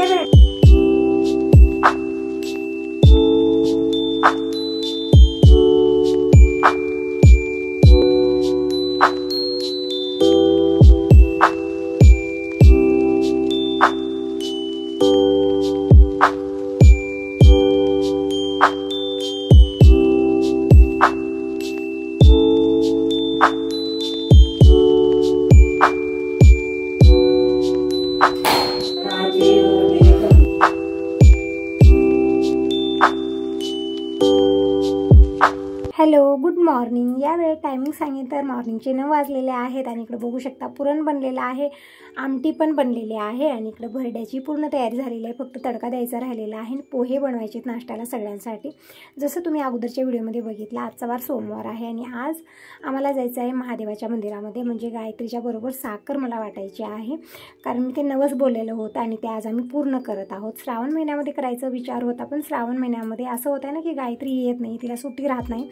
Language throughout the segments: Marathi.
काय हॅलो, गुड मॉर्निंग। यावेळी टायमिंग सांगितलं तर मॉर्निंगचे 9 वाजलेले आहेत आणि इकडे बघू शकता पुरण बनलेलं आहे, आमटी पण बनलेली आहे आणि इकडे भरड्याची पूर्ण तयारी झालेली आहे, फक्त तडका द्यायचा राहिलेला आहे। पोहे बनवायचे नाश्त्याला सगळ्यांसाठी। जसं तुम्ही अगोदरच्या व्हिडिओमध्ये बघितलं, आजचा वार सोमवार आहे आणि आज आम्हाला जायचं आहे महादेवाच्या मंदिरामध्ये, म्हणजे गायत्रीच्या बरोबर साखर मला वाटायची आहे, कारण मी ते नवस बोललेलं होतं आणि ते आज आम्ही पूर्ण करत आहोत। श्रावण महिन्यामध्ये करायचा विचार होता, पण श्रावण महिन्यामध्ये असं होतं ना की गायत्री येत नाही, तिला सुट्टी राहत नाही,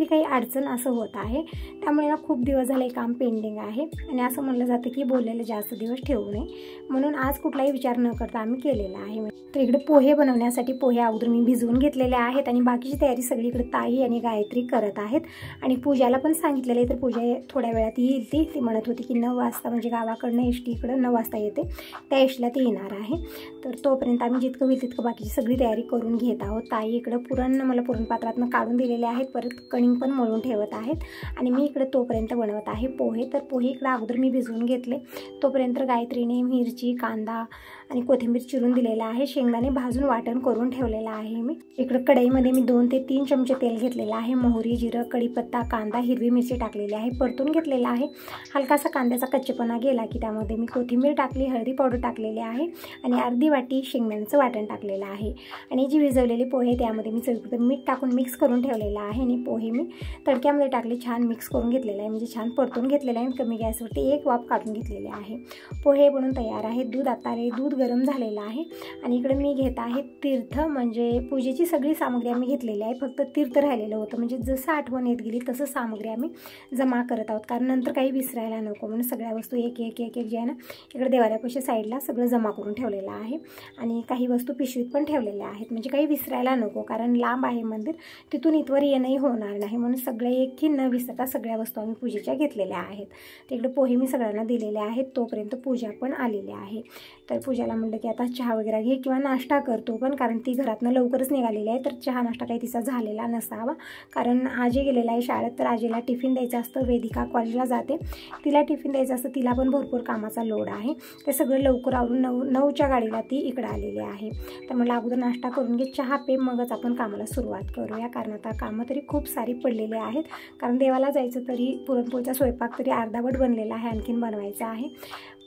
काही अडचण असं होत आहे। त्यामुळे ना खूप दिवस झाले काम पेंडिंग आहे आणि असं म्हणलं जातं की बोललेलं जास्त दिवस ठेवू नये, म्हणून आज कुठलाही विचार न करता आम्ही केलेला आहे। तर इकडे पोहे बनवण्यासाठी पोहे अगोदर मी भिजवून घेतलेले आहेत आणि बाकीची तयारी सगळीकडे ताई आणि गायत्री करत आहेत आणि पूजाला पण सांगितलेलं आहे। तर पूजा थोड्या वेळात येईल, ती म्हणत होती की 9 वाजता, म्हणजे गावाकडनं एसटी इकडं 9 वाजता येते, त्या एसटीला ती येणार आहे। तर तोपर्यंत आम्ही जितकं होईल तितकं बाकीची सगळी तयारी करून घेत आहोत। ताई इकडं पुरण मला पुरणपात्रातनं काढून दिलेले आहेत, परत कणिक पण मळून ठेवत आहेत आणि मी इकडे तोपर्यंत बनवत आहे पोहे। तर पोहे इकडे अगोदर मी भिजवून घेतले, तोपर्यंत गायत्रीने मिरची, कांदा आणि कोथिंबीर चिरून दिलेला आहे, शेंगदाणे भाजून वाटण करून ठेवलेला आहे। मी इकडे कढईमध्ये मी 2 ते 3 चमचे तेल घेतलेलं आहे, मोहरी, जिरं, कढीपत्ता, कांदा, हिरवी मिरची टाकलेली आहे, परतून घेतलेला आहे। हलकासा कांद्याचा कच्चेपणा गेला की त्यामध्ये मी कोथिंबीर टाकली, हळदी पावडर टाकलेली आहे आणि अर्धी वाटी शेंगदाण्याचं वाटण टाकलेलं आहे आणि जी भिजवलेली पोहे त्यामध्ये मी चवीपुरतं मीठ टाकून मिक्स करून ठेवलेलं आहे आणि पोहे मी तडक्यामध्ये टाकले, छान मिक्स करून घेतलेलं आहे, म्हणजे छान परतून घेतलेलं आहे। कमी गॅसवरती एक वाफ काढून घेतलेले आहे। पोहे बनवून तयार आहे। दूध आताले दूध गरम झालेलं आहे आणि इकडे मी घेत आहे तीर्थ, म्हणजे पूजेची सगळी सामग्री आम्ही घेतलेली आहे, फक्त तीर्थ राहिलेलं होतं, म्हणजे जसं आठवण येत गेली तसं सामग्री आम्ही जमा करत आहोत, कारण नंतर काही विसरायला नको म्हणून सगळ्या वस्तू एक एक एक एक जे आहे ना इकडे देवाऱ्यापाशी साईडला सगळं जमा करून ठेवलेलं आहे आणि काही वस्तू पिशवीत पण ठेवलेल्या आहेत, म्हणजे काही विसरायला नको, कारण लांब आहे मंदिर, तिथून इथवर येणंही होणार नाही, म्हणून सगळे एकही न विसरता सगळ्या वस्तू आम्ही पूजेच्या घेतलेल्या आहेत। तिकडे पोहे मी सगळ्यांना दिलेले आहेत, तोपर्यंत पूजा पण आलेली आहे। तर पूजाला म्हटलं की आता चहा वगैरे घे किंवा नाश्ता करतो, पण कारण ती घरातनं लवकरच निघालेली आहे, तर चहा नाश्ता काही तिचा झालेला नसावा, कारण आजी गेलेला आहे शाळेत, तर आजीला टिफिन द्यायचं असतं, वेदिका कॉलेजला जाते, तिला टिफिन द्यायचं असतं, तिला पण भरपूर कामाचा लोड आहे, ते सगळं लवकर आवरून 9च्या गाडीला ती इकडे आलेली आहे। तर म्हटलं अगोदर नाश्ता करून घे, चहा पे, मगच आपण कामाला सुरुवात करूया, कारण आता कामं तरी खूप सारी पडलेली आहेत, कारण देवाला जायचं तरी पुरणपोळीचा स्वयंपाक तरी अर्धावट बनलेला आहे, आणखीन बनवायचा आहे,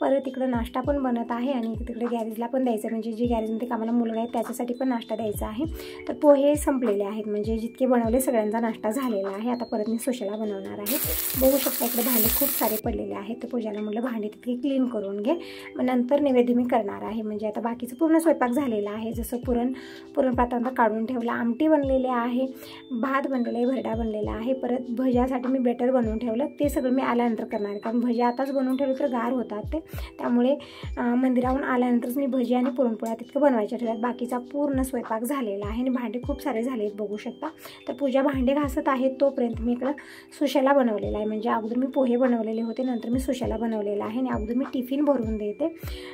परत इकडं नाश्ता पण बनत आहे आणि तिकडे गॅरेजला पण द्यायचं, म्हणजे जी गॅरेजमध्ये कामाला मुलगा आहे त्याच्यासाठी पण नाश्ता द्यायचा आहे। तर पोहे संपलेले आहेत, म्हणजे जितके बनवले सगळ्यांचा नाश्ता झालेला आहे। आता परत मी सुशाला बनवणार आहे। बघू शकता इकडे भांडे खूप सारे पडलेले आहेत, तर पूजाला म्हटलं भांडे तितके क्लीन करून घे, मग नंतर नैवेद्य मी करणार आहे, म्हणजे आता बाकीचं पूर्ण स्वयंपाक झालेला आहे, जसं पुरणपात्रांना काढून ठेवला, आमटी बनलेली आहे, भात बनलेला आहे, भरडा बनलेला आहे, परत भज्यासाठी मी बेटर बनवून ठेवलं, ते सगळं मी आल्यानंतर करणार आहे, कारण भज्या आताच बनवून ठेवलं तर गार होतात ते, त्यामुळे मंदिराहून आल्यानंतरच मी भजी आणि पुरणपोळ्या तितकं बनवायच्या ठेवल्यात। बाकीचा पूर्ण स्वयंपाक झालेला आहे आणि भांडे खूप सारे झाले आहेत, बघू शकता। तर पूजा भांडे घासत आहेत, तोपर्यंत मी इकडं सुशाला बनवलेला आहे, म्हणजे अगोदर मी पोहे बनवलेले होते, नंतर मी सुशाला बनवलेला आहे आणि अगोदर मी टिफिन भरून देते,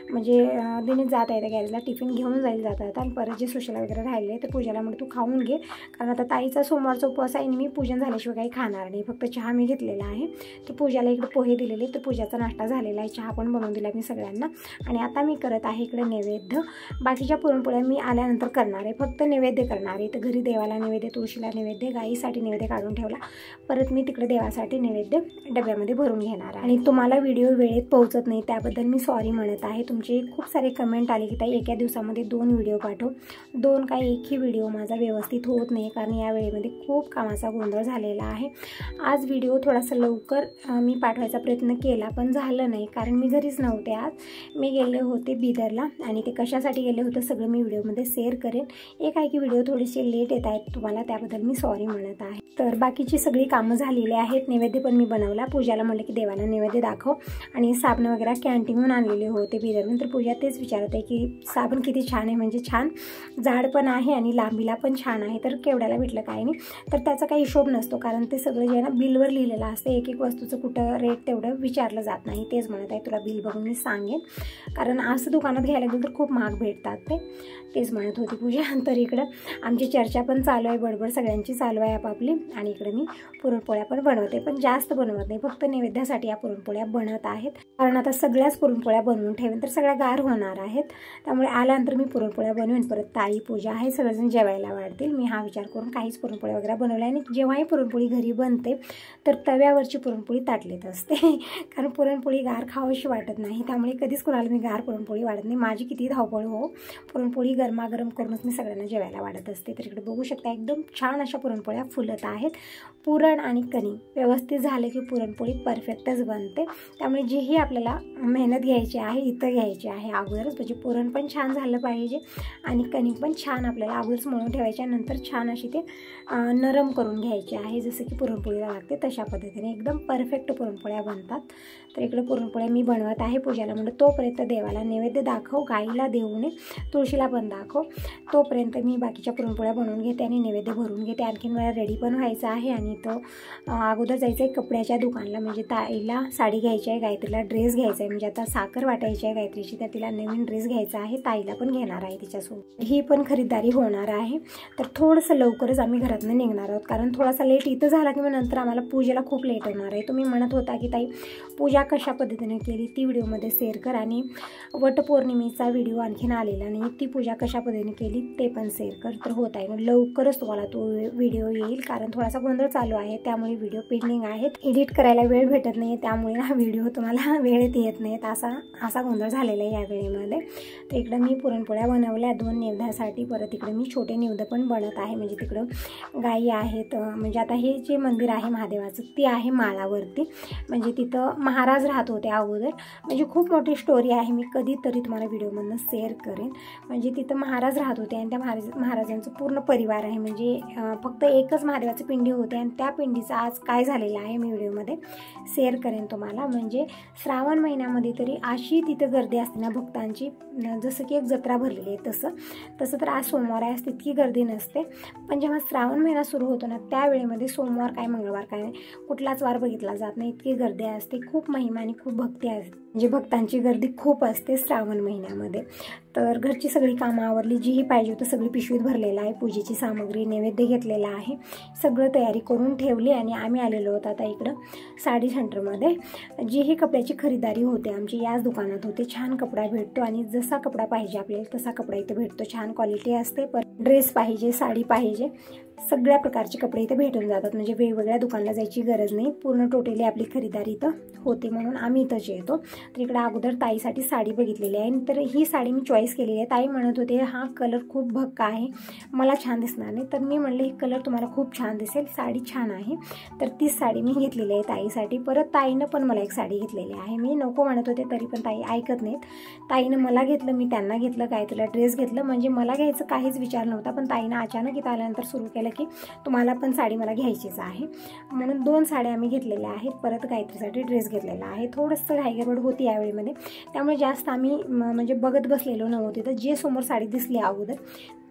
म्हणजे दिनेश जाता येतं गॅरेजला, टिफिन घेऊन जाईल जाता येतं, आणि परत जे सुशाला वगैरे राहिले तर पूजाला म्हणून तू खाऊन घे, कारण आता ताईचा सोमवारचा उपवास आहे आणि मी पूजन झाल्याशिवाय काही खाणार नाही, फक्त चहा मी घेतलेला आहे। तर पूजाला इकडे पोहे दिलेले, तर पूजाचा नाश्ता झालेला आहे, चहा पण बनवून दिला मी सगळ्यांना आणि आता मी करत आहे इकडे नैवेद्य। बाकीच्या पुरणपोळ्या मी आल्यानंतर करणार आहे, फक्त नैवेद्य करणार आहे। तर घरी देवाला नैवेद्य, तुळशीला नैवेद्य, गाईसाठी नैवेद्य काढून ठेवला, परत मी तिकडे देवासाठी नैवेद्य डब्यामध्ये भरून घेणार आहे। आणि तुम्हाला व्हिडिओ वेळेत पोहोचत नाही त्याबद्दल मी सॉरी म्हणत आहे। तुमचे खूप सारे कमेंट आले की ताई एका दिवसामध्ये 2 व्हिडिओ पाठव, 2 काय एकही व्हिडिओ माझा व्यवस्थित होत नाही, कारण या वेळेमध्ये खूप कामाचा गोंधळ झालेला आहे। आज व्हिडिओ थोडासा लवकर मी पाठवायचा प्रयत्न केला, पण झालं नाही, कारण मी जरी घरीच नव्हते आज, मी गेले होते बिदरला आणि ते कशासाठी गेले होते सगळं मी व्हिडिओमध्ये शेअर करेन. एक आहे की व्हिडिओ थोडेसे लेट येत आहेत तुम्हाला, त्याबद्दल मी सॉरी म्हणत आहे. तर बाकीची सगळी कामं झालेली आहेत. नैवेद्य पण मी बनवला. पूजाला म्हटलं की देवाला नैवेद्य दाखव आणि साबण वगैरे कॅन्टीनहून आणलेले होते बिदरहून. तर पूजा तेच विचारत आहे की साबण किती छान आहे, म्हणजे छान जाड पण आहे आणि लांबीला पण छान आहे. तर केवढ्याला भेटलं काय नाही, तर त्याचा काही हिशोब नसतो कारण ते सगळं जे आहे ना बिलवर लिहिलेलं असतं. एक एक वस्तूचं कुठं रेट तेवढं विचारलं जात नाही. तेच म्हणत आहे तुला बिल बघून मी सांगेन, कारण असं दुकानात घ्यायला गेलं तर खूप महाग भेटतात तेच म्हणत होती पूजा. तर इकडं आमची चर्चा पण चालू आहे, बडबड सगळ्यांची चालू आहे आपापली. आणि इकडे मी पुरणपोळ्या पण बनवते, पण जास्त बनवत नाही, फक्त नैवेद्यासाठी या पुरणपोळ्या बनवत आहेत. कारण आता सगळ्याच पुरणपोळ्या बनवून ठेवेन तर सगळ्या गार होणार आहेत, त्यामुळे आल्यानंतर मी पुरणपोळ्या बनवेन. परत ताई पूजा आहे, सगळेजण जेवायला वाढतील. मी हा विचार करून काहीच पुरणपोळ्या वगैरे बनवल्या. आणि जेव्हाही पुरणपोळी घरी बनते तर तव्यावरची पुरणपोळी ताटलीत असते कारण पुरणपोळी गार खावीशी वाटत नाही, त्यामुळे कधीच कोणाला मी गार पुरणपोळी वाढत नाही. माझी किती धावपळ हो, पुरणपोळी गरमागरम करूनच मी सगळ्यांना जेवायला वाढत असते. तर इकडे बघू शकता एकदम छान अशा पुरणपोळ्या फुलत आहेत. पुरण आणि कणिक व्यवस्थित झाले की पुरणपोळी परफेक्टच बनते. त्यामुळे जीही आपल्याला मेहनत घ्यायची आहे इथं घ्यायची आहे अगोदरच, म्हणजे पुरण पण छान झालं पाहिजे आणि कणिक पण छान आपल्याला अगोदरच मळून ठेवायच्या, नंतर छान अशी ते नरम करून घ्यायचे आहे, जसं की पुरणपोळीला लागते तशा पद्धतीने एकदम परफेक्ट पुरणपोळ्या बनतात. तर इकडे पुरणपोळ्या मी बनवत आहे. पूजाला म्हणलं तोपर्यंत देवाला नैवेद्य दाखव, गाईला देऊ नये, तुळशीला पण दाखव. तोपर्यंत मी बाकीच्या पुरणपोळ्या बनवून घेते आणि नैवेद्य भरून घेते. आणखीन मला रेडी पण व्हायचं आहे आणि तो अगोदर जायचं आहे कपड्याच्या दुकानला, म्हणजे ताईला साडी घ्यायची आहे, गायत्रीला ड्रेस घ्यायचा आहे, म्हणजे आता साखर वाटायची आहे गायत्रीची, तर तिला नवीन ड्रेस घ्यायचा आहे. ताईला पण घेणार आहे तिच्यासोबत, ही पण खरीदारी होणार आहे. तर थोडंसं लवकरच आम्ही घरातून निघणार आहोत, कारण थोडासा लेट इथं झाला की मग नंतर आम्हाला पूजेला खूप लेट होणार आहे. तुम्ही म्हणत होता की ताई पूजा कशा पद्धतीने केली ती व्हिडिओमध्ये शेअर कर, आणि वटपौर्णिमेचा व्हिडिओ आणखीन आलेला नाही, ती पूजा कशा पद्धतीने केली ते पण शेअर कर. तर होत आहे मग लवकरच तुम्हाला तो व्हिडिओ येईल, कारण थोडासा गोंधळ चालू आहे त्यामुळे व्हिडिओ पेंडिंग आहेत, एडिट करायला वेळ भेटत नाही, त्यामुळे हा व्हिडिओ तुम्हाला वेळेत येत नाहीत, असा गोंधळ झालेला आहे या वेळेमध्ये. तर इकडं मी पुरणपोळ्या बनवल्या 2 निवेद्यासाठी. परत इकडे मी छोटे निवेद्य पण बनत आहे, म्हणजे तिकडं गायी आहेत. म्हणजे आता हे जे मंदिर आहे महादेवाचं ते आहे माळावरती, म्हणजे तिथं महाराज राहत होते अगोदर, म्हणजे खूप मोठी स्टोरी आहे, मी कधीतरी तुम्हाला व्हिडिओमधून शेअर करेन. म्हणजे तिथं महाराज राहत होते आणि त्या महाराजांचं पूर्ण परिवार आहे, म्हणजे फक्त एकच महादेवाची पिंडी होते आणि त्या पिंडीचं आज काय झालेलं आहे मी व्हिडिओमध्ये शेअर करेन तुम्हाला. म्हणजे श्रावण महिन्यामध्ये तरी अशी तिथं गर्दी असते ना भक्तांची, जसं की एक जत्रा भरलेली आहे तसं तर आज सोमवार आहे, तितकी गर्दी नसते. पण जेव्हा श्रावण महिना सुरू होतो ना त्यावेळेमध्ये सोमवार काय मंगळवार काय कुठलाच वार बघितला जात नाही, इतकी गर्दी असते, खूप महिमा आणि खूप भक्ती असते, म्हणजे भक्तांची गर्दी खूप असते श्रावण महिन्यामध्ये. तर घरची सगळी कामं आवरली, जीही पाहिजे होतं सगळी पिशवीत भरलेलं आहे, पूजेची सामग्री नैवेद्य घेतलेला आहे, सगळं तयारी करून ठेवली. आणि आम्ही आलेलो होतो आता इकडं साडी सेंटरमध्ये. जीही कपड्याची खरीदारी होते आमची याच दुकानात होते. छान कपडा भेटतो आणि जसा कपडा पाहिजे आपल्याला तसा कपडा इथं भेटतो, छान क्वालिटी असते. पण ड्रेस पाहिजे, साडी पाहिजे, सगळ्या प्रकारचे कपडे इथे भेटून जातात, म्हणजे वेगवेगळ्या दुकानाला जायची गरज नाही, पूर्ण टोटली आपली खरीदारी इथं होते, म्हणून आम्ही इथंच येतो. तर इकडे अगोदर ताईसाठी साडी बघितलेली आहे, तर ही साडी मी चॉईस केलेली आहे. ताई म्हणत होते हा कलर खूप भक्का आहे, मला छान दिसणार नाही, तर मी म्हणले ही कलर तुम्हाला खूप छान दिसेल, साडी छान आहे, तर तीच साडी मी घेतलेली आहे ताईसाठी. परत ताईनं पण मला एक साडी घेतलेली आहे, मी नको म्हणत होते तरी पण ताई ऐकत नाहीत, ताईनं मला घेतलं, मी त्यांना घेतलं, काय तुला ड्रेस घेतलं, म्हणजे मला घ्यायचं काहीच विचार नव्हता, पण ताईनं अचानक इथं आल्यानंतर सुरू केलं की तुम्हाला पण साडी मला घ्यायचीच आहे, म्हणून 2 साड्या आम्ही घेतलेल्या आहेत. परत गायत्रीसाठी ड्रेस घेतलेला आहे. थोडंसं घाईगडबड होती यावेळीमध्ये, त्यामुळे जास्त आम्ही म्हणजे बघत बसलेलो नव्हते, तर जे समोर साडी दिसली अगोदर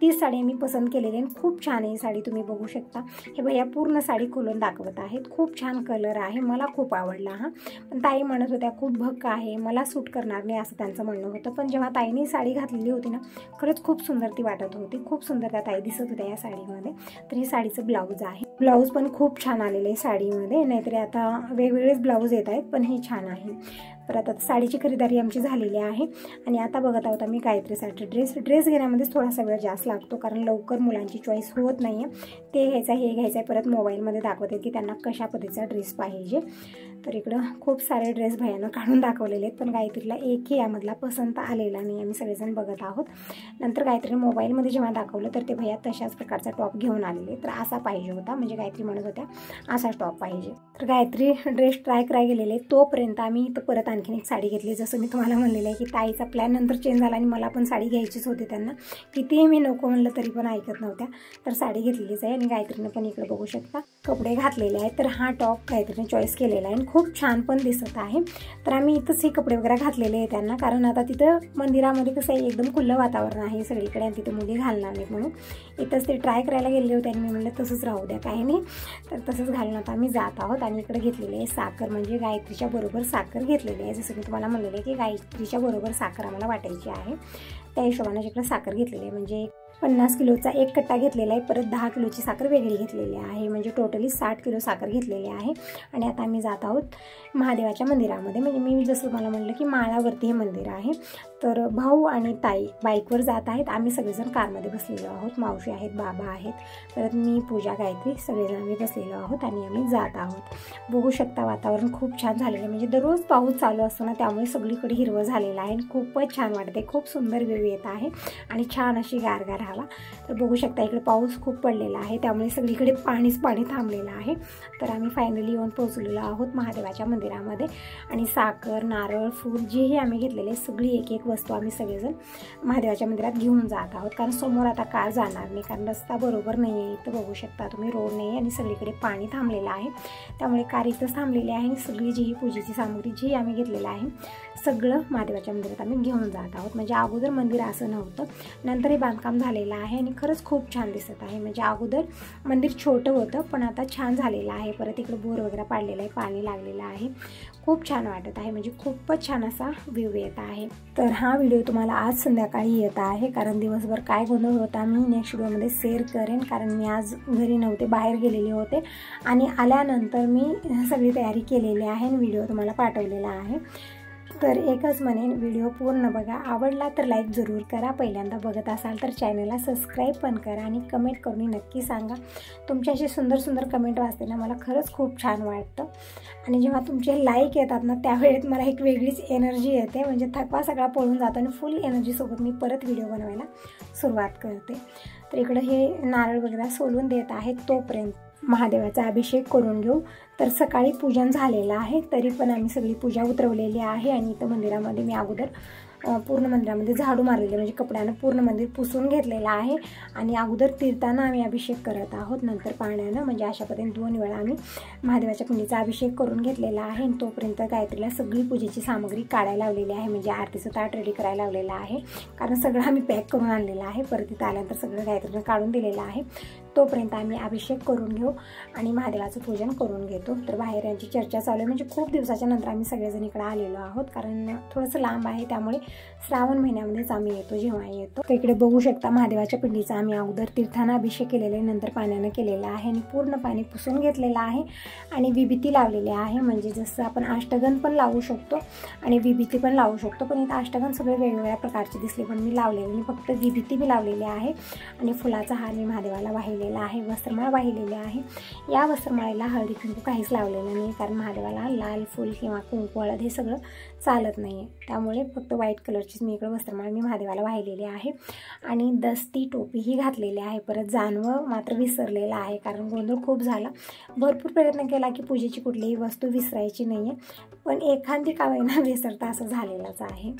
तीच साडी मी पसंत केलेली आहे. खूप छान आहे साडी, तुम्ही बघू शकता. हे भैया पूर्ण साडी खोलून दाखवत आहेत, खूप छान कलर आहे, मला खूप आवडला हा. पण ताई म्हणत होत्या खूप भक्क आहे, मला सूट करणार नाही असं त्यांचं म्हणणं होतं. पण जेव्हा ताईने साडी घातलेली होती ना खरंच खूप सुंदर ती वाटत होती, खूप सुंदर त्या ताई दिसत होत्या या साडीमध्ये. तर ही साडीचं ब्लाऊज आहे, ब्लाऊज पण खूप छान आलेलं आहे साडीमध्ये, नाहीतरी आता वेगवेगळेच ब्लाऊज येत आहेत, पण हे छान आहे. तर आता साडीची खरीदारी आमची झालेली आहे आणि आता बघत आहोत आम्ही गायत्रीसाठी ड्रेस घेण्यामध्येच थोडासा वेळ जास्त लागतो, कारण लवकर मुलांची चॉईस होत नाही आहे, ते घ्यायचं हे घ्यायचं आहे, परत मोबाईलमध्ये दाखवते की त्यांना कशा पद्धतीचा ड्रेस पाहिजे. तर इकडं खूप सारे ड्रेस भैयानं काढून दाखवलेले आहेत, पण गायत्रीला एकही यामधला पसंत आलेला नाही. आम्ही सगळेजण बघत आहोत. नंतर गायत्रीने मोबाईलमध्ये जेव्हा दाखवलं तर ते भैया तशाच प्रकारचा टॉप घेऊन आलेले. तर असा पाहिजे होता, म्हणजे गायत्री म्हणत होत्या असाच टॉप पाहिजे. तर गायत्री ड्रेस ट्राय करायला गेलेले. तोपर्यंत आम्ही इथं परत आणखीन एक साडी घेतली. जसं मी तुम्हाला म्हणलेलं आहे की ताईचा प्लॅन नंतर चेंज झाला आणि मला पण साडी घ्यायचीच होती. त्यांना कितीही मी नको म्हणलं तरी पण ऐकत नव्हत्या. तर साडी घेतलेलीच आहे. आणि गायत्रीने पण इकडे बघू शकता कपडे घातलेले आहेत. तर हा टॉप गायत्रीने चॉईस केलेला आहे आणि खूप छान पण दिसत आहे. तर आम्ही इथंच हे कपडे वगैरे घातलेले आहे त्यांना, कारण आता तिथं मंदिरामध्ये कसं आहे एकदम खुलं वातावरण आहे सगळीकडे आणि तिथं मुली घालणार नाहीत म्हणून इथंच ते ट्राय करायला गेलेले होते. आणि मी म्हणलं तसंच राहू द्या काही नाही. तर तसंच घालून आता आम्ही जात आहोत. आणि इकडे घेतलेले आहे साखर, म्हणजे गायत्रीच्या बरोबर साखर घेतलेली आहे. जसं मी तुम्हाला म्हणलेलं आहे की गायत्रीच्या बरोबर साखर आम्हाला वाटायची आहे, त्या हिशोबाने इकडे साखर घेतलेली आहे. म्हणजे 50 किलोचा एक कट्टा घेतलेला आहे, परत 10 किलोची साखर वेगळी घेतलेली आहे, म्हणजे टोटली 60 किलो साखर घेतलेली आहे. आणि आता आम्ही जात आहोत महादेवाच्या मंदिरामध्ये. म्हणजे मी जसं मला म्हणलं की माळावरती हे मंदिर आहे. तर भाऊ आणि ताई बाईकवर जात आहेत, आम्ही सगळेजण कारमध्ये बसलेलो आहोत. मावशी आहेत, बाबा आहेत, परत मी, पूजा, गायत्री सगळेजण आम्ही बसलेलो आहोत आणि आम्ही जात आहोत. बघू शकता वातावरण खूप छान झालेलं आहे, म्हणजे दररोज पाऊस चालू असतो ना, त्यामुळे सगळीकडे हिरवं झालेलं आहे. खूपच छान वाटते, खूप सुंदर व्ह्यू येत आहे आणि छान अशी गारगार हवा. तर बघू शकता इकडे पाऊस खूप पडलेला आहे, त्यामुळे सगळीकडे पाणीच पाणी थांबलेलं आहे. तर आम्ही फायनली येऊन पोहोचलेलो आहोत महादेवाच्या मंदिरामध्ये. आणि साखर, नारळ, फूल जेही आम्ही घेतलेले सगळी एक एक वस्तू आम्ही सगळेजण महादेवाच्या मंदिरात घेऊन जात आहोत. कारण समोर आता कार जाणार नाही, कारण रस्ता बरोबर नाही आहे. इथं बघू शकता तुम्ही रोड नाही आहे आणि सगळीकडे पाणी थांबलेलं आहे, त्यामुळे कार इथंच थांबलेली आहे. आणि सगळी जी पूजेची सामग्री जी आम्ही घेतलेलं आहे सगळं महादेवाच्या मंदिरात आम्ही घेऊन जात आहोत. म्हणजे अगोदर मंदिर असं नव्हतं, नंतर हे बांधकाम झालेलं आहे आणि खरंच खूप छान दिसत आहे. म्हणजे अगोदर मंदिर छोटं होतं पण आता छान झालेलं आहे. परत इकडे बोर वगैरे पाडलेलं आहे, पाणी लागलेलं आहे, खूप छान वाटत आहे. म्हणजे खूपच छान असा व्ह्यू येत आहे. तर हा व्हिडिओ तुम्हाला आज संध्याकाळी येत आहे, कारण दिवसभर काय गोंधळ होता मी नेक्स्ट व्हिडिओमध्ये शेअर करेन. कारण मी आज घरी नव्हते, बाहेर गेलेले होते आणि आल्यानंतर मी सगळी तयारी केलेली आहे आणि व्हिडिओ तुम्हाला पाठवलेला आहे. तर एकच म्हणेन, व्हिडिओ पूर्ण बघा, आवडला तर लाईक जरूर करा, पहिल्यांदा बघत असाल तर चॅनलला सबस्क्राईब पण करा आणि कमेंट करून नक्की सांगा. तुमचे असे सुंदर सुंदर कमेंट वाचते ना मला खरंच खूप छान वाटतं. आणि जेव्हा तुमचे लाईक येतात ना त्यावेळेत मला एक वेगळीच एनर्जी येते, म्हणजे थकवा सगळा पळून जातो आणि फुल एनर्जीसोबत मी परत व्हिडिओ बनवायला सुरुवात करते. तर इकडं हे नारळ वगैरे सोलून देत आहेत, तोपर्यंत महादेवाचा अभिषेक करून घेऊ. तर सकाळी पूजन झालेलं आहे, तरी पण आम्ही सगळी पूजा उतरवलेली आहे. आणि इथं मंदिरामध्ये मी अगोदर पूर्ण मंदिरामध्ये झाडू मारलेले, म्हणजे कपड्यानं पूर्ण मंदिर पुसून घेतलेलं आहे. आणि अगोदर तीर्थानं आम्ही अभिषेक करत आहोत, नंतर पाण्यानं, म्हणजे अशा पद्धतीने 2 वेळा आम्ही महादेवाच्या पिंडीचा अभिषेक करून घेतलेला आहे. आणि तोपर्यंत गायत्रीला सगळी पूजेची सामग्री काढायला लावलेली आहे, म्हणजे आरतीचं ताट रेडी करायला लावलेलं आहे, कारण सगळं आम्ही पॅक करून आणलेलं आहे. परत इथं आल्यानंतर सगळं गायत्रीनं काढून दिलेलं आहे. तोपर्यंत आम्ही अभिषेक करून घेऊ आणि महादेवाचं पूजन करून घेतो. तर बाहेर यांची चर्चा चालू आहे, म्हणजे खूप दिवसाच्या नंतर आम्ही सगळेजण इकडे आलेलो आहोत, कारण थोडंसं लांब आहे, त्यामुळे श्रावण महिन्यामध्येच आम्ही येतो जेव्हा येतो. तर इकडे बघू शकता महादेवाच्या पिंडीचा आम्ही अगोदर तीर्थानं अभिषेक केलेला आहे, नंतर पाण्यानं केलेला आहे आणि पूर्ण पाणी पुसून घेतलेलं आहे. आणि विभूती लावलेली आहे, म्हणजे जसं आपण अष्टगन पण लावू शकतो आणि विभूती पण लावू शकतो, पण इथं अष्टगन सगळे वेगवेगळ्या प्रकारचे दिसले, पण मी लावलेले नाही, फक्त विभूती मी लावलेली आहे. आणि फुलाचा हार मी महादेवाला वाहिलेला आहे, वस्त्रमाळ वाहिलेली आहे. या वस्त्रमाळेला हळदी कुंकू काहीच लावलेलं नाही, कारण महादेवाला लाल फूल किंवा कुंकू हळद हे सगळं चालत नाही आहे, त्यामुळे फक्त व्हाईट कलरचीच मी इकडं वस्त्रमाळ मी महादेवाला वाहिलेली आहे. आणि दस्ती टोपी ही घातलेली आहे. परत जानवं मात्र विसरलेलं आहे, कारण गोंधळ खूप झाला. भरपूर प्रयत्न केला की पूजेची कुठलीही वस्तू विसरायची नाही आहे, पण एखादी का होईना विसरता असं झालेलंच आहे.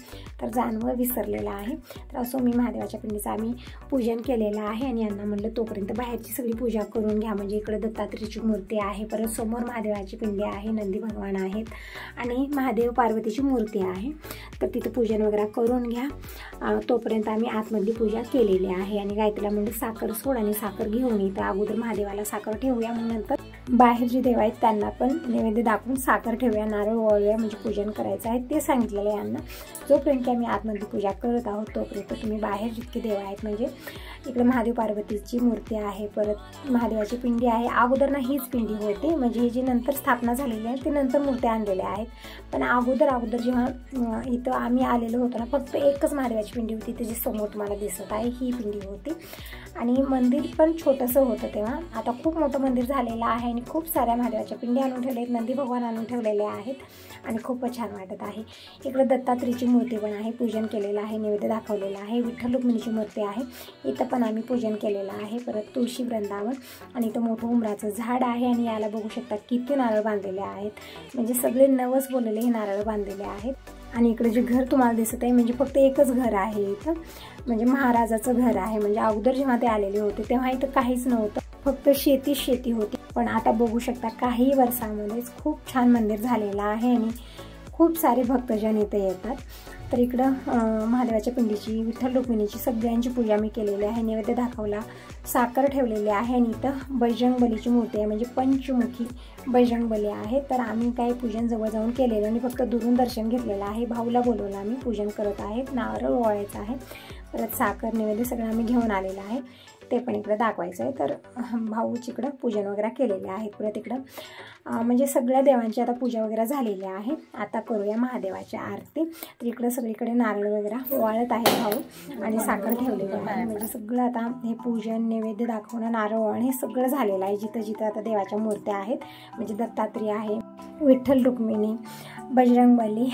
तर जानवं विसरलेलं आहे. तर असं मी महादेवाच्या पिंडीचं आम्ही पूजन केलेलं आहे. आणि यांना म्हणलं तोपर्यंत बाहेरची सगळी पूजा करून घ्या, म्हणजे इकडे दत्तात्रेयाची मूर्ती आहे, परत समोर महादेवाची पिंडी आहे, नंदी भगवान आहेत आणि महादेव पार्वतीची मूर्ती आहे. तर तिथं पूजन वगैरे करून घ्या. तोपर्यंत आम्ही आतमधली पूजा केलेली आहे. आणि गायत्रीला म्हणजे साखर सोड आणि साखर घेऊन येतं, अगोदर महादेवाला साखर ठेवूया, मग नंतर बाहेर जे देव आहेत त्यांना पण नैवेद्य दाखवून साखर ठेवूया, नारळ वळूया, म्हणजे पूजन करायचं आहे ते सांगितलेलं आहे यांना. जोपर्यंत की आम्ही आतमधली पूजा करत आहोत तोपर्यंत तुम्ही बाहेर जितके देव आहेत, म्हणजे इकडे महादेव पार्वतीची मूर्ती आहे, परत महादेवाची पिंडी आहे. अगोदर ना हीच पिंडी होती, म्हणजे ही जी नंतर स्थापना झालेली आहे ते नंतर मूर्त्या आणलेल्या आहेत, पण अगोदर जेव्हा इथं आम्ही आलेलो होतो ना फक्त एकच महादेवाची पिंडी होती, त्याची समोर तुम्हाला दिसत आहे ही पिंडी होती. आणि मंदिर पण छोटंसं होतं तेव्हा. आता खूप मोठं मंदिर झालेलं आहे आणि खूप साऱ्या महादेवाच्या पिंडी आणून ठेवले आहेत, नंदी भगवान आणून ठेवलेले आहेत आणि खूपच छान वाटत आहे. इकडे दत्तात्रेयची मूर्ती पण आहे, पूजन केलेलं आहे, नैवेद्य दाखवलेलं आहे. विठ्ठल रुक्मिणीची मूर्ती आहे, इथं पण आम्ही पूजन केलेलं आहे. परत तुळशी वृंदावन आणि इथं मोठं उंबराचं झाड आहे आणि याला बघू शकता किती नारळ बांधलेले आहेत, म्हणजे सगळे नवस बोललेले हे नारळ बांधलेले आहेत. आणि इकडे जे घर तुम्हाला दिसत आहे म्हणजे फक्त एकच घर आहे इथं, म्हणजे महाराजाचं घर आहे. म्हणजे अगोदर जेव्हा ते आलेले होते तेव्हा इथं काहीच नव्हतं, फक्त शेती होती. पण आता बघू शकता काही वर्षांमध्येच खूप छान मंदिर झालेलं आहे आणि खूप सारे भक्तजन इथे येतात. तर इकडं महादेवाच्या पिंडीची, विठ्ठल रुक्मिणीची सगळ्यांची पूजा मी केलेली आहे, नैवेद्य दाखवला, साखर ठेवलेली आहे आणि इथं बजरंगबलीची मूर्ती आहे, म्हणजे पंचमुखी बजरंगबली आहे. तर आम्ही काही पूजन जवळ जाऊन केलेलं आणि फक्त दुरून दर्शन घेतलेलं आहे. भाऊला बोलवलं, आम्ही पूजन करत आहेत, नारळ ओवाळायचं आहे, परत साखर नैवेद्य सगळं आम्ही घेऊन आलेलं आहे, ते पण इकडं दाखवायचं आहे. तर भाऊच इकडं पूजन वगैरे केलेले आहेत. परत इकडं म्हणजे सगळ्या देवांची आता पूजा वगैरे झालेली आहे. आता करूया महादेवाची आरती. तर इकडं सगळीकडे नारळ वगैरे वाळत आहे भाऊ आणि साखर ठेवलेली आहे. म्हणजे सगळं आता हे पूजन, नैवेद्य दाखवणं, नारळ ओवाळणं हे सगळं झालेलं आहे. जिथं जिथं आता देवाच्या मूर्त्या आहेत, म्हणजे दत्तात्रेय आहे, विठ्ठल रुक्मिणी, बजरंगबली,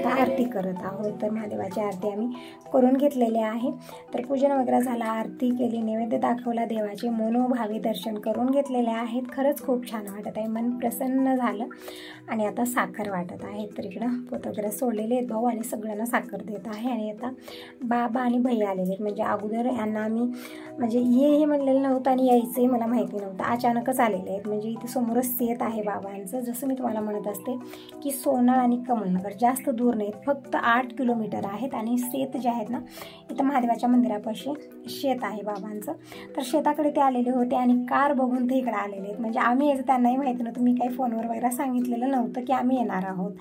आरती करत आहोत. तर महादेवाची आरती आम्ही करून घेतलेली आहे. तर पूजन वगैरे झालं, आरती केली, नैवेद्य दाखवला, देवाचे मनोभावे दर्शन करून घेतलेले आहेत. खरंच खूप छान वाटत आहे, मन प्रसन्न झालं. आणि आता साखर वाटत आहे. तर इकडं पोत वगैरे सोडलेले आहेत भाऊ आणि सगळ्यांना साखर देत आहे. आणि आता बाबा आणि भैया आलेले आहेत. म्हणजे अगोदर यांना आम्ही म्हणजे हे म्हणलेलं नव्हतं आणि यायचंही मला माहिती नव्हतं, अचानकच आलेले आहेत. म्हणजे इथे समोरच शेत आहे बाबांचं. जसं मी तुम्हाला म्हणत असते की सोनाळ आणि कमलनगर जास्त दूर नाहीत, फक्त 8 किलोमीटर आहेत. आणि शेत जे आहेत ना, इथं महादेवाच्या मंदिरापाशी शेत आहे बाबांचं. तर शेताकडे ते आलेले होते आणि कार बघून ते इकडे आलेले आहेत. म्हणजे आम्ही यायचं त्यांनाही माहिती नव्हतं, मी काही फोनवर वगैरे सांगितलेलं नव्हतं की आम्ही येणार आहोत,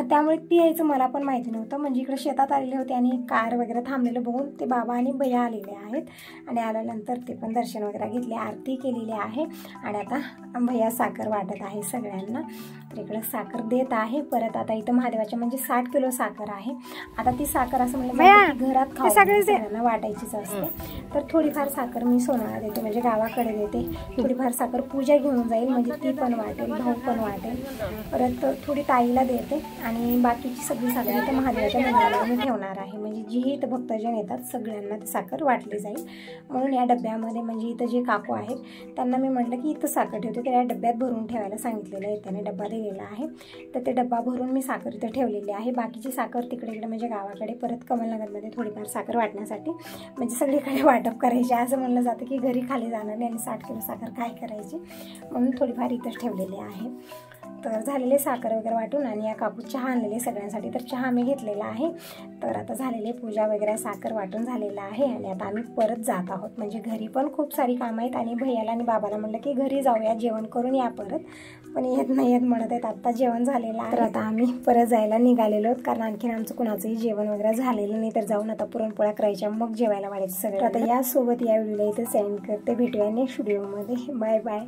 त्यामुळे ती यायचं मला पण माहिती नव्हतं. म्हणजे इकडे शेतात आलेले होते आणि कार वगैरे थांबलेलं बघून ते बाबा आणि भैया आलेले आहेत. आणि आल्यानंतर ते पण दर्शन वगैरे घेतले, आरती केलेली आहे. आणि आता भैया साखर वाटत आहे सगळ्यांना. तर इकडे साखर देत आहे. परत आता इथं महादेवाच्या म्हणजे 60 किलो साखर आहे. आता ती साखर असं म्हणलं की घरात सगळ्यांना वाटायचीच असते. तर थोडीफार साखर मी सोनाळा देते, म्हणजे गावाकडे देते. थोडीफार साखर पूजा घेऊन जाईल, म्हणजे ती पण वाटेल, भाऊ पण वाटेल. परत थोडी ताईला देते आणि बाकीची सगळी साखर इथं महादेवाच्या मंदिराला मी ठेवणार आहे. म्हणजे जी इथं भक्तजन येतात सगळ्यांना ती साखर वाटली जाईल. म्हणून या डब्यामध्ये म्हणजे इथं जे काकू आहेत त्यांना मी म्हटलं की इथं साखर ठेवते, तर या डब्यात भरून ठेवायला सांगितलेलं आहे, त्याने डब्बा दिलेला आहे. तर ते डब्बा भरून मी साखर इथं ठेवलेली आहे. बाकीची साखर तिकडे इकडे म्हणजे गावाकडे परत कमलनगरमध्ये थोडीफार साखर वाटण्यासाठी, म्हणजे सगळीकडे वाटप करायची. असं म्हणलं जातं की घरी खाली जाणार नाही आणि 60 किलो साखर काय करायची, म्हणून थोडीफार इथंच ठेवलेली आहे. तर झालेले साखर वगैरे वाटून आणि या काकू चहा आणलेले सगळ्यांसाठी, तर चहा मी घेतलेला आहे. तर आता झालेले पूजा वगैरे साखर वाटून झालेलं आहे आणि आता आम्ही परत जात आहोत. म्हणजे घरी पण खूप सारी कामं आहेत आणि भैयाला आणि बाबाला म्हटलं की घरी जाऊया, जेवण करून या परत, पण येत नाही येत म्हणत आहेत. आत्ता जेवण झालेलं आहे. तर आता आम्ही परत जायला निघालेलो आहोत, कारण आणखीन आमचं कुणाचंही जेवण वगैरे झालेलं नाही. तर जाऊन आता पुरणपोळ्या करायच्या, मग जेवायला वाढायचं सगळं. आता यासोबत या व्हिडिओला इथं सेंड करते. भेटूया नेक्स्ट व्हिडिओमध्ये. Bye bye.